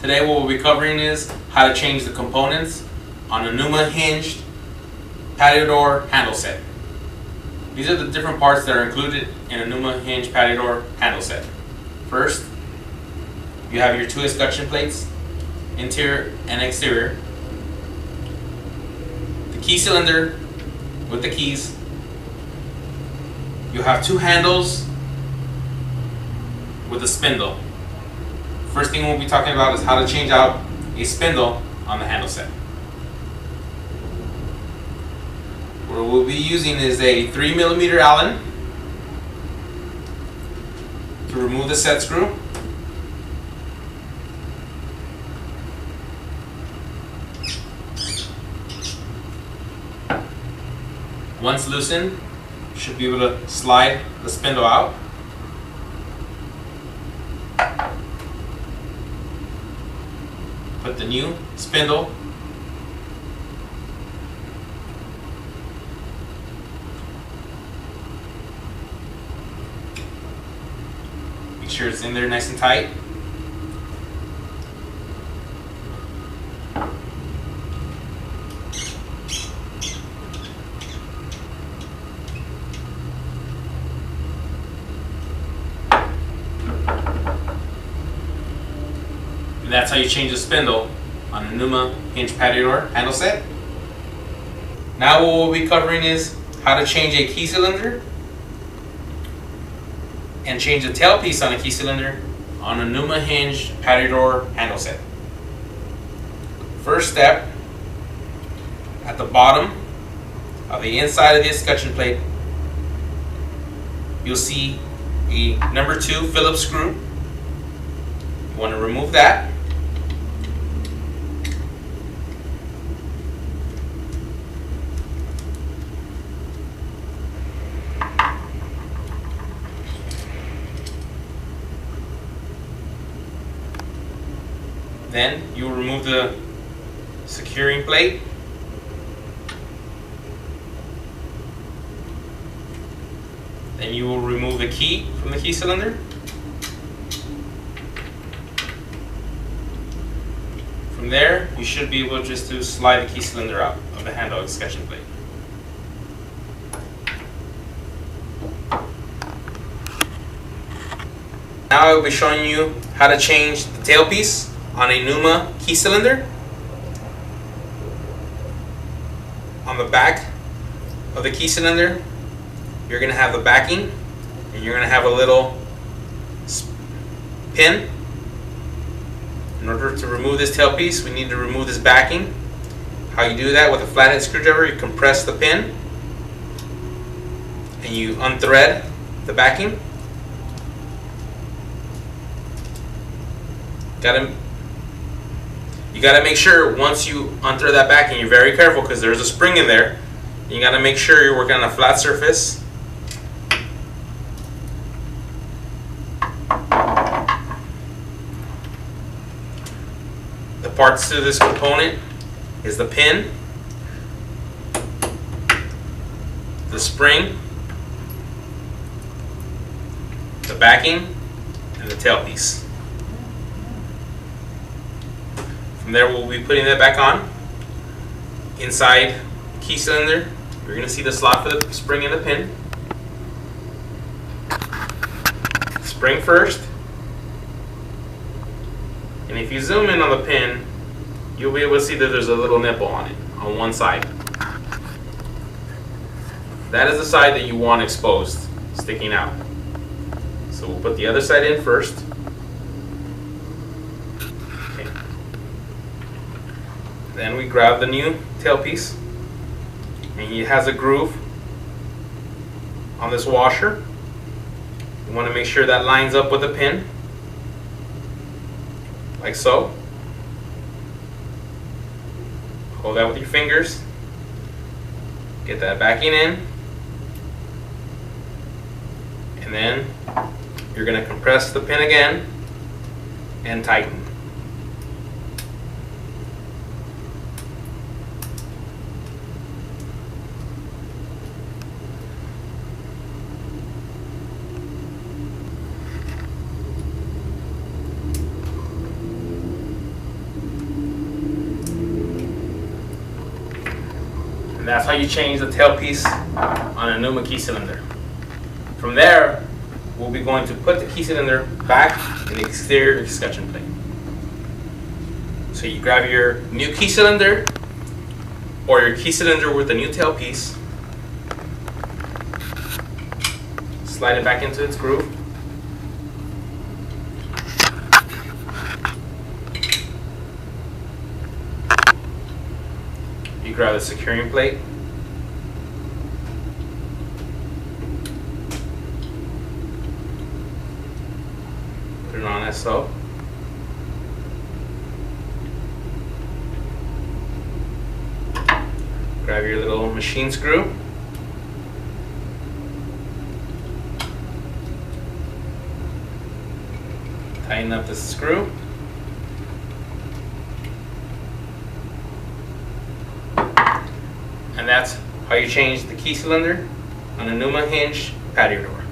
Today what we'll be covering is how to change the components on a Neuma hinged patio door handle set. These are the different parts that are included in a Neuma hinged patio door handle set. First, you have your two escutcheon plates, interior and exterior, the key cylinder with the keys. You have two handles with a spindle. First thing we'll be talking about is how to change out a spindle on the handle set. What we'll be using is a 3mm Allen to remove the set screw. Once loosened, you should be able to slide the spindle out. Put the new spindle make sure it's in there nice and tight. And that's how you change the spindle on a Neuma hinged patio door handle set. Now what we'll be covering is how to change a key cylinder and change the tailpiece on a key cylinder on a Neuma hinged patio door handle set. First step, at the bottom of the inside of the escutcheon plate, you'll see a number 2 Phillips screw. You want to remove that. Then you will remove the securing plate. Then you will remove the key from the key cylinder. From there, you should be able just to slide the key cylinder out of the handle of the escutcheon plate. Now I will be showing you how to change the tailpiece on a Neuma key cylinder. On the back of the key cylinder, you're going to have the backing, and you're going to have a little pin. In order to remove this tailpiece, we need to remove this backing. How you do that? With a flathead screwdriver, you compress the pin and you unthread the backing. You gotta make sure once you unthread that backing, you're very careful because there's a spring in there. You gotta make sure you're working on a flat surface. The parts to this component is the pin, the spring, the backing, and the tailpiece. From there, we'll be putting that back on. Inside the key cylinder, you're going to see the slot for the spring and the pin. Spring first. And if you zoom in on the pin, you'll be able to see that there's a little nipple on it, on one side. That is the side that you want exposed, sticking out. So we'll put the other side in first. Then we grab the new tailpiece, and it has a groove on this washer. You want to make sure that lines up with the pin, like so. Hold that with your fingers. Get that backing in, and then you're going to compress the pin again and tighten. And that's how you change the tailpiece on a Neuma key cylinder. From there, we'll be going to put the key cylinder back in the exterior escutcheon plate. So you grab your new key cylinder or your key cylinder with the new tailpiece, slide it back into its groove. You grab the securing plate. Put it on as so. Grab your little machine screw. Tighten up the screw. And that's how you change the key cylinder on a Neuma hinged patio door.